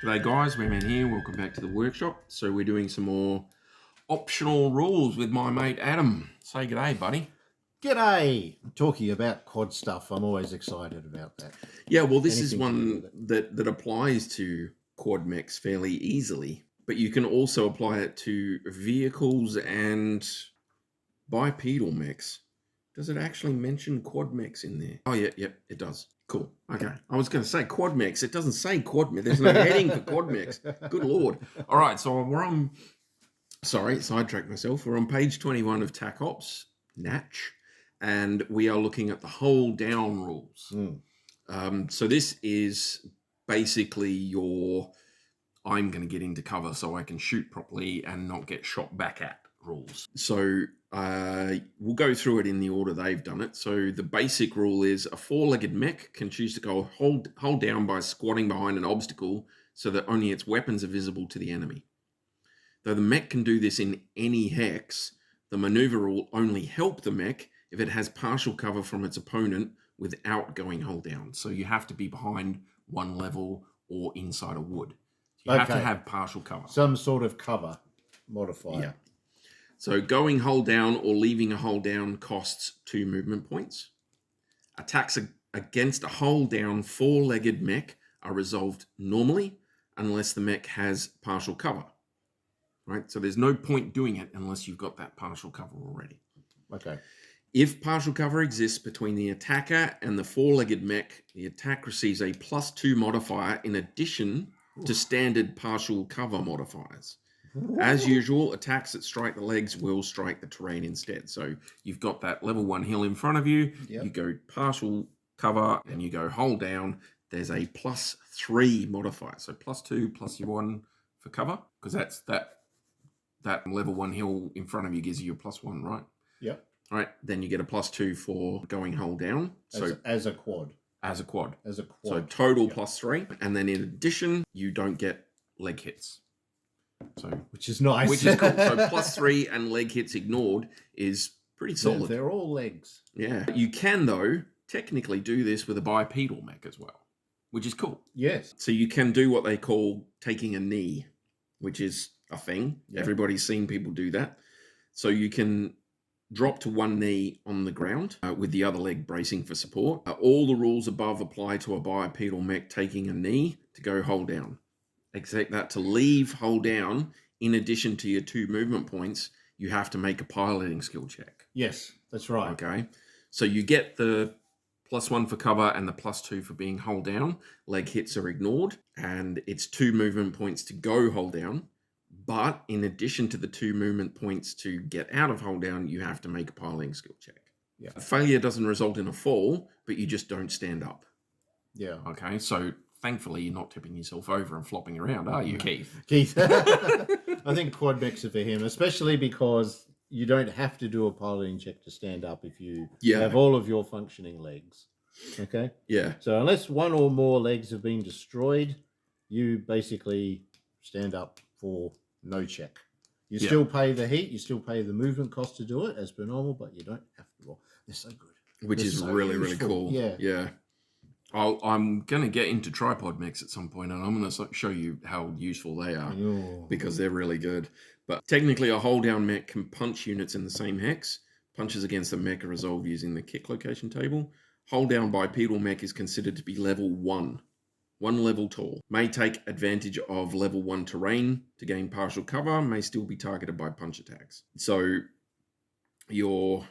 G'day guys, Wereman here. Welcome back to the workshop. So we're doing some more optional rules with my mate Adam. Say g'day, buddy. G'day! Talking about quad stuff, I'm always excited about that. Yeah, well, this Anything is to do one with that applies to quad mechs fairly easily, but you can also apply it to vehicles and bipedal mechs. Does it actually mention quad mechs in there? Oh, yeah, it does. Cool. Okay. I was going to say quad mechs. It doesn't say quad mech. There's no heading for quad mechs. Good Lord. All right. So we're on, sorry, sidetracked myself. We're on page 21 of TAC Ops, Natch, and we are looking at the hold down rules. So this is basically your, I'm going to get into cover so I can shoot properly and not get shot back at rules. So we'll go through it in the order they've done it. So the basic rule is a four-legged mech can choose to go hold down by squatting behind an obstacle so that only its weapons are visible to the enemy. Though the mech can do this in any hex, the maneuver will only help the mech if it has partial cover from its opponent without going hold down. So you have to be behind one level or inside a wood. You have to have partial cover. Some sort of cover modifier. Yeah. So going hold down or leaving a hold down costs 2 movement points. Attacks against a hold down four-legged mech are resolved normally unless the mech has partial cover. Right? So there's no point doing it unless you've got that partial cover already. Okay. If partial cover exists between the attacker and the four-legged mech, the attack receives a +2 modifier in addition to standard partial cover modifiers. As usual, attacks that strike the legs will strike the terrain instead. So you've got that level 1 hill in front of you. Yep. You go partial cover and you go hold down. There's a +3 modifier. So +2 plus your 1 for cover, because that's that level 1 hill in front of you gives you a +1, right? Yep. All right. Then you get a +2 for going hold down. So as a quad. As a quad. As a quad. So total +3. And then in addition, you don't get leg hits. So, which is nice. Which is cool. So +3 and leg hits ignored is pretty solid. They're all legs. Yeah. You can, though, technically do this with a bipedal mech as well, which is cool. Yes. So you can do what they call taking a knee, which is a thing. Yep. Everybody's seen people do that. So you can drop to one knee on the ground with the other leg bracing for support. All the rules above apply to a bipedal mech taking a knee to go hold down. Except that to leave hold down, in addition to your 2 movement points, you have to make a piloting skill check. Yes, that's right. Okay. So you get the +1 for cover and the +2 for being hold down. Leg hits are ignored, and it's 2 movement points to go hold down. But in addition to the 2 movement points to get out of hold down, you have to make a piloting skill check. Yeah. Failure doesn't result in a fall, but you just don't stand up. Yeah. Okay. So thankfully, you're not tipping yourself over and flopping around, are you, Keith? I think quad mechs are for him, especially because you don't have to do a piloting check to stand up if you have all of your functioning legs. Okay? Yeah. So unless one or more legs have been destroyed, you basically stand up for no check. You still pay the heat, you still pay the movement cost to do it as per normal, but you don't have to roll. They're so good. Which is really, really cool. Yeah. Yeah. I'm going to get into tripod mechs at some point, and I'm going to show you how useful they are because they're really good. But technically, a hold-down mech can punch units in the same hex. Punches against the mech are resolved using the kick location table. Hold-down bipedal mech is considered to be level 1 level tall. May take advantage of level 1 terrain to gain partial cover, may still be targeted by punch attacks. So you're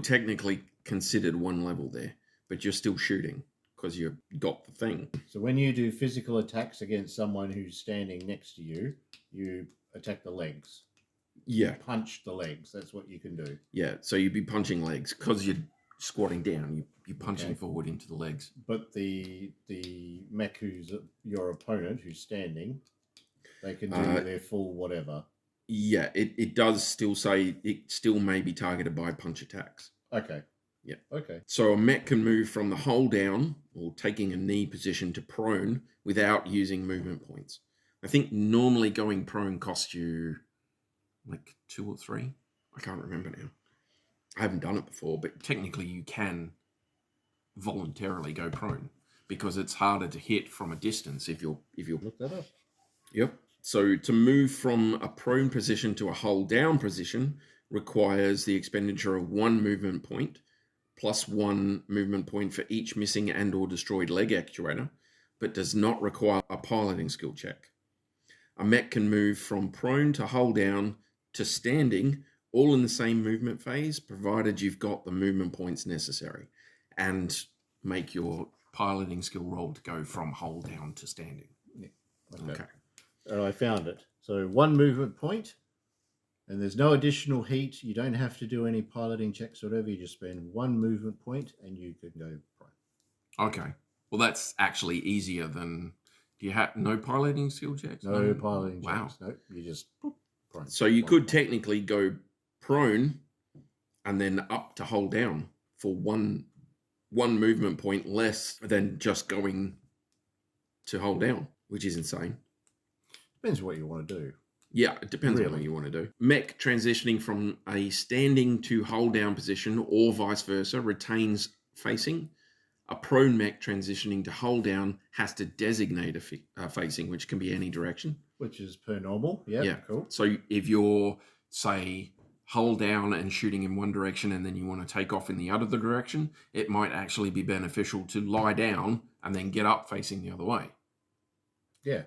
technically considered 1 level there, but you're still shooting because you've got the thing. So when you do physical attacks against someone who's standing next to you, you attack the legs. Yeah. You punch the legs. That's what you can do. Yeah, so you'd be punching legs because you're squatting down. You're punching forward into the legs. But the mech who's your opponent, who's standing, they can do their full whatever. Yeah, it does still say it still may be targeted by punch attacks. Okay. Yeah. Okay. So a mech can move from the hold down or taking a knee position to prone without using movement points. I think normally going prone costs you like 2 or 3. I can't remember now. I haven't done it before, but technically you can voluntarily go prone. because it's harder to hit from a distance if you're. Look that up. Yep. So to move from a prone position to a hold down position requires the expenditure of 1 movement point plus 1 movement point for each missing and or destroyed leg actuator, but does not require a piloting skill check. A mech can move from prone to hold down to standing, all in the same movement phase, provided you've got the movement points necessary, and make your piloting skill roll to go from hold down to standing. Yeah. Okay. And I found it. So 1 movement point, and there's no additional heat. You don't have to do any piloting checks or whatever. You just spend 1 movement point and you can go prone. Okay. Well, that's actually easier than... Do you have no piloting skill checks? No piloting Wow. checks. No, you just prone. So you could technically go prone and then up to hold down for one movement point less than just going to hold down, which is insane. Depends what you want to do. Yeah, it depends on what you want to do. Mech transitioning from a standing to hold down position or vice versa retains facing. A prone mech transitioning to hold down has to designate a facing, which can be any direction. Which is per normal. Yeah, cool. So if you're, say, hold down and shooting in one direction and then you want to take off in the other direction, it might actually be beneficial to lie down and then get up facing the other way. Yeah.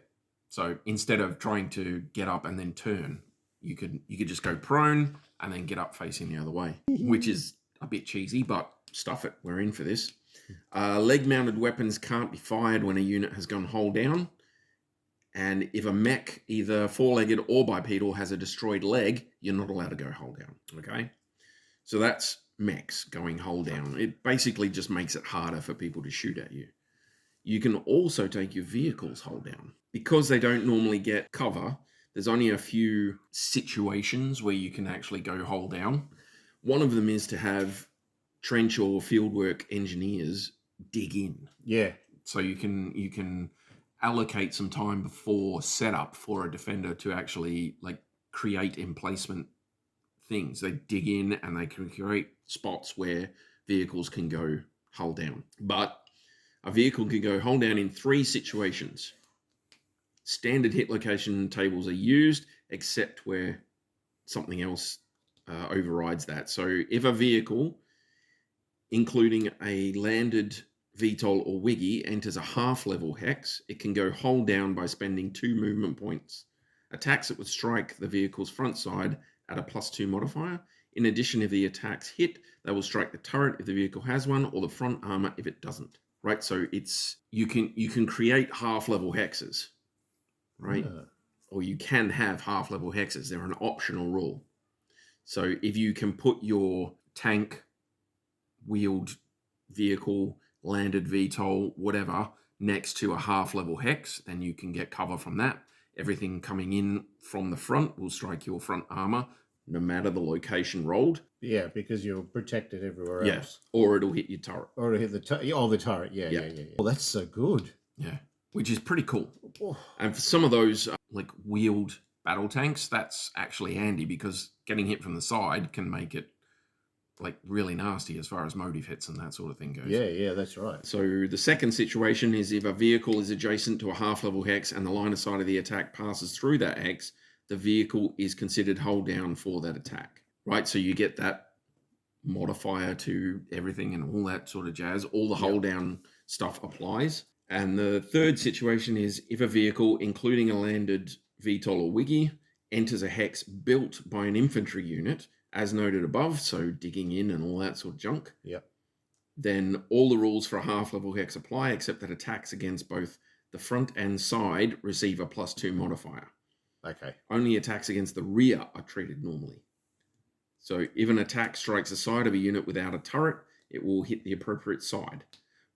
So instead of trying to get up and then turn, you could just go prone and then get up facing the other way, which is a bit cheesy, but stuff it. We're in for this. Leg-mounted weapons can't be fired when a unit has gone hold down. And if a mech, either four-legged or bipedal, has a destroyed leg, you're not allowed to go hold down, okay? So that's mechs going hold down. It basically just makes it harder for people to shoot at you. You can also take your vehicles hold down. Because they don't normally get cover, there's only a few situations where you can actually go hold down. One of them is to have trench or fieldwork engineers dig in. Yeah. So you can allocate some time before setup for a defender to actually create emplacement things. They dig in and they can create spots where vehicles can go hold down. But a vehicle can go hold down in 3 situations. Standard hit location tables are used, except where something else overrides that. So if a vehicle, including a landed VTOL or Wiggy, enters a half-level hex, it can go hold down by spending 2 movement points. Attacks it would strike the vehicle's front side at a +2 modifier. In addition, if the attacks hit, they will strike the turret if the vehicle has one, or the front armor if it doesn't. Right? So it's you can create half-level hexes, right? Yeah. Or you can have half-level hexes. They're an optional rule. So if you can put your tank, wheeled vehicle, landed VTOL, whatever, next to a half-level hex, then you can get cover from that. Everything coming in from the front will strike your front armor, no matter the location rolled. Yeah, because you're protected everywhere else. Or it'll hit your turret. Or it'll hit the the turret. Yeah. Well, that's so good. Yeah, which is pretty cool. Oh. And for some of those wheeled battle tanks, that's actually handy because getting hit from the side can make it really nasty as far as motive hits and that sort of thing goes. Yeah, that's right. So the second situation is if a vehicle is adjacent to a half-level hex and the line of sight of the attack passes through that hex, the vehicle is considered hold down for that attack, right? So you get that modifier to everything and all that sort of jazz. All the hold down stuff applies. And the third situation is if a vehicle, including a landed VTOL or Wiggy, enters a hex built by an infantry unit, as noted above, so digging in and all that sort of junk, then all the rules for a half-level hex apply, except that attacks against both the front and side receive a +2 modifier. Okay. Only attacks against the rear are treated normally. So if an attack strikes the side of a unit without a turret, it will hit the appropriate side.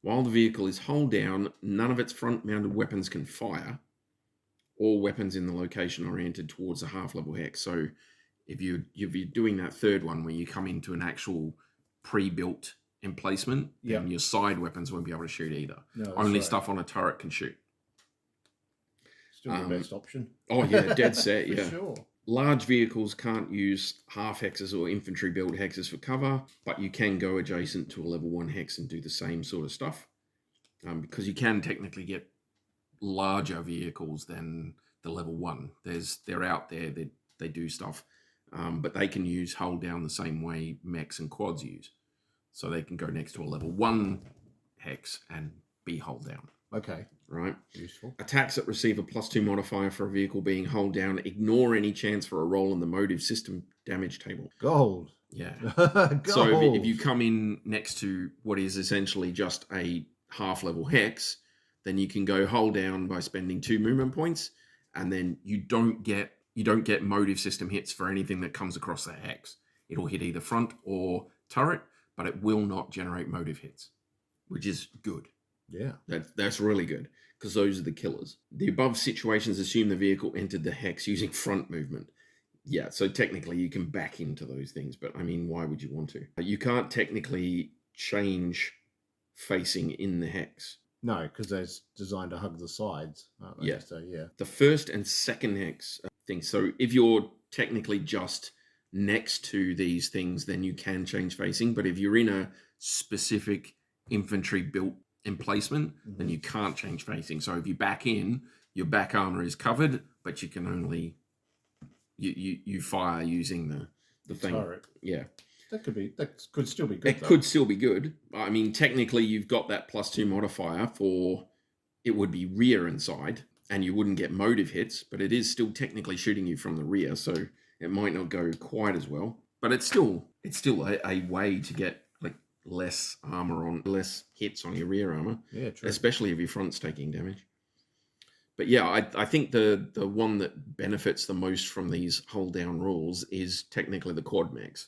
While the vehicle is hold down, none of its front-mounted weapons can fire. All weapons in the location oriented towards the half-level hex. So if you're doing that third one where you come into an actual pre-built emplacement, then your side weapons won't be able to shoot either. No, Only stuff on a turret can shoot. Still the best option. Oh, yeah, dead set, For yeah. sure. Large vehicles can't use half hexes or infantry build hexes for cover, but you can go adjacent to a level 1 hex and do the same sort of stuff. because you can technically get larger vehicles than the level 1. They're out there. They do stuff, but they can use hold down the same way mechs and quads use. So they can go next to a level 1 hex and be hold down. Okay. Right. Useful. Attacks that receive a +2 modifier for a vehicle being hold down ignore any chance for a roll in the motive system damage table. Gold. Yeah. Gold. So if you come in next to what is essentially just a half level hex, then you can go hold down by spending 2 movement points, and then you don't get motive system hits for anything that comes across that hex. It'll hit either front or turret, but it will not generate motive hits, which is good. Yeah. That's really good, because those are the killers. The above situations assume the vehicle entered the hex using front movement. Yeah, so technically you can back into those things, but I mean, why would you want to? You can't technically change facing in the hex. No, because they're designed to hug the sides, aren't they? Yeah. So, yeah. The first and second hex thing. So if you're technically just next to these things, then you can change facing. But if you're in a specific infantry built emplacement, then you can't change facing. So if you back in, your back armor is covered, but you can only you fire using the thing. Turret. Yeah. That could still be good. It could still be good. I mean, technically, you've got that +2 modifier for it would be rear and side, and you wouldn't get motive hits, but it is still technically shooting you from the rear, so it might not go quite as well. But it's still a way to get like less armor on, less hits on your rear armor. Yeah, true. Especially if your front's taking damage. But yeah, I think the one that benefits the most from these hold down rules is technically the quad mechs.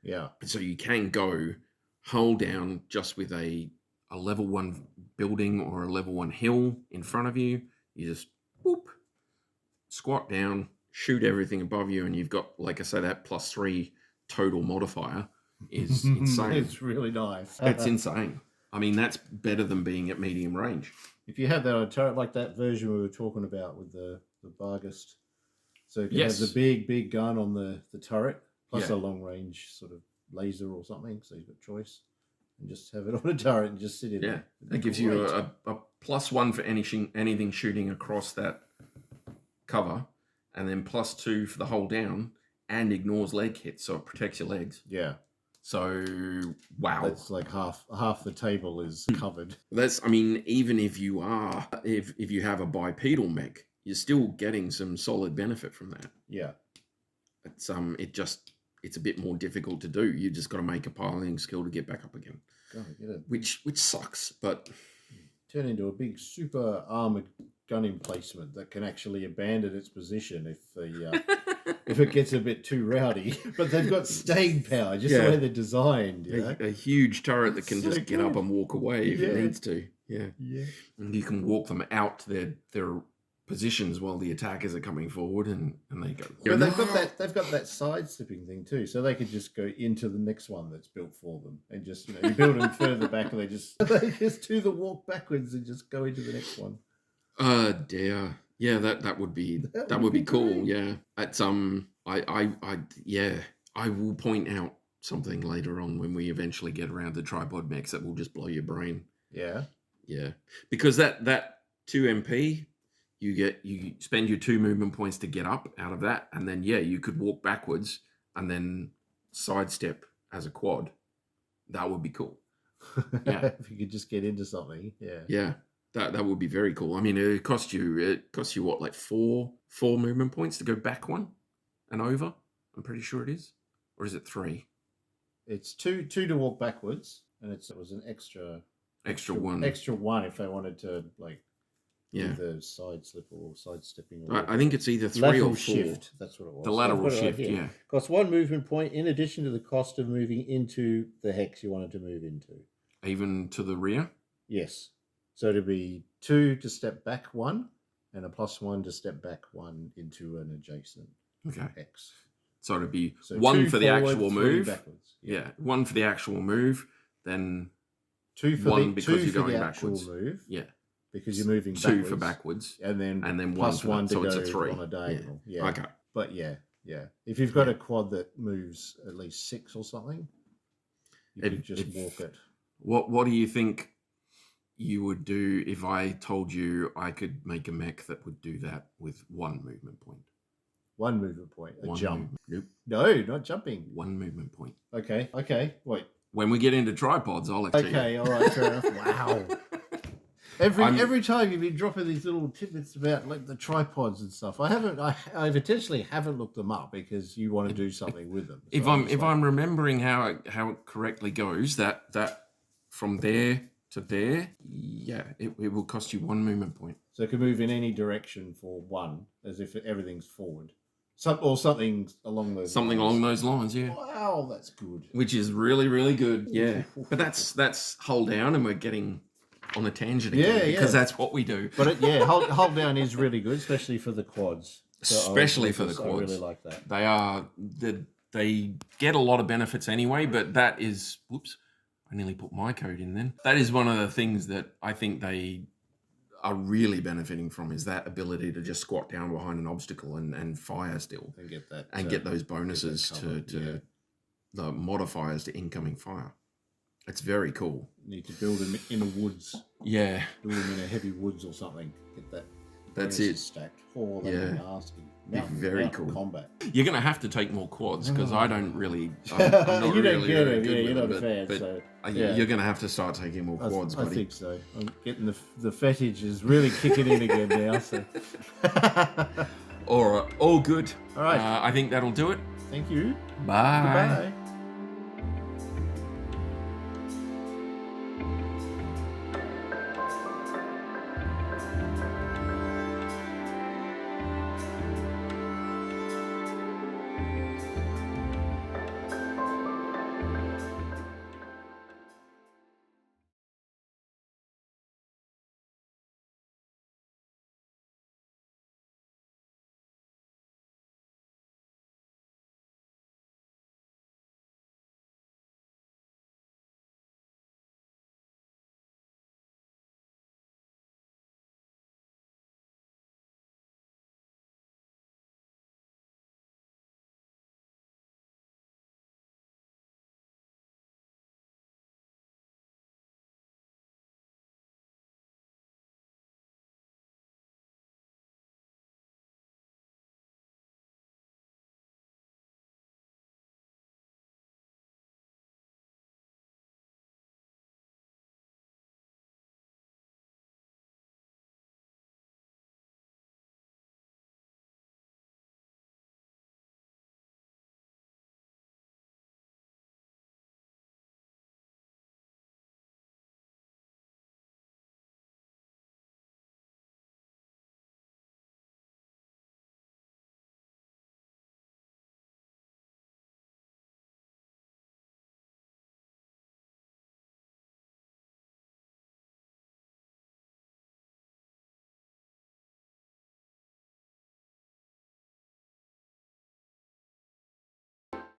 Yeah. So you can go hold down just with a level 1 building or a level 1 hill in front of you. You just whoop, squat down, shoot everything above you, and you've got, like I say, that +3 total modifier is insane. It's really nice. It's insane. I mean, that's better than being at medium range. If you have that on a turret, like that version we were talking about with the Bargast, so you have the big gun on the turret, plus a long range sort of laser or something, so you've got choice, and just have it on a turret and just sit in there. It gives you a +1 for anything shooting across that cover, and then +2 for the hold down, and ignores leg hits, so it protects your legs. Yeah. So wow, that's like half the table is covered. I mean, even if you have a bipedal mech, you're still getting some solid benefit from that. Yeah. It's a bit more difficult to do. You just got to make a piloting skill to get back up again. Which sucks, but turn into a big super armored gun emplacement that can actually abandon its position if it gets a bit too rowdy. But they've got staying power, just the way they're designed. A huge turret that can just get up and walk away if it needs to. Yeah. And you can walk them out to their positions while the attackers are coming forward, and they go. But they've got that side slipping thing too, so they could just go into the next one that's built for them, and just you build them further back, and they just do the walk backwards and just go into the next one. Dear. Yeah, that would be cool. Great. Yeah, it's I will point out something later on when we eventually get around to tripod mechs that will just blow your brain. Yeah, because that 2 MP. You spend your 2 movement points to get up out of that, and then you could walk backwards and then sidestep as a quad. That would be cool. Yeah, if you could just get into something. Yeah, that would be very cool. I mean, it costs you what, like four movement points to go back one and over. I'm pretty sure it is, or is it 3? It's two to walk backwards, and it was an extra one if they wanted to either side slip or sidestepping. I think it's either 3 lateral or 4. Shift. That's what it was. The lateral shift, Costs 1 movement point in addition to the cost of moving into the hex you wanted to move into. Even to the rear? Yes. So it'd be 2 to step back 1, and a +1 to step back 1 into an adjacent hex. So it'd be 1 for the actual move. Backwards. Yeah, 1 for the actual move, then 2 for 1 the, because you're going backwards. Backwards. Move. Yeah. Because you're moving 2 for backwards. And then 1 +1 to so go it's a 3 on a diagonal. Yeah. Okay. But yeah. If you've got a quad that moves at least 6 or something, you could just walk it. What do you think you would do if I told you I could make a mech that would do that with 1 movement point. 1 movement point. A One jump. Nope. No, not jumping. 1 movement point. Okay. Wait. When we get into tripods, I'll let you. Okay, all right, fair enough. Wow. Every time you've been dropping these little tidbits about like the tripods and stuff. I intentionally haven't looked them up because you want to do something with them. So If I'm remembering how it correctly goes, that from there to there, yeah, it will cost you 1 movement point. So it can move in any direction for 1, as if everything's forward. Something along those lines, yeah. Wow, that's good. Which is really, really good. Yeah. But that's hold down, and we're getting on a tangent again because that's what we do. But hold down is really good, especially for the quads. Especially for the quads. I really like that. They get a lot of benefits anyway, but that is whoops, I nearly put my code in then. That is one of the things that I think they are really benefiting from, is that ability to just squat down behind an obstacle and fire still. And get that. And get those bonuses to the modifiers to incoming fire. It's very cool. You need to build them in the woods. Yeah. Build them in a heavy woods or something. Get that. That's it. Stacked. Oh, that'd be nasty. Very cool. Combat. You're going to have to take more quads because I don't really. I'm not you don't really get it. good You're with not a fan. but So you're going to have to start taking more quads, buddy. I think so. I'm getting the fetish is really kicking in again now. So. All right. All good. All right. I think that'll do it. Thank you. Bye. Goodbye.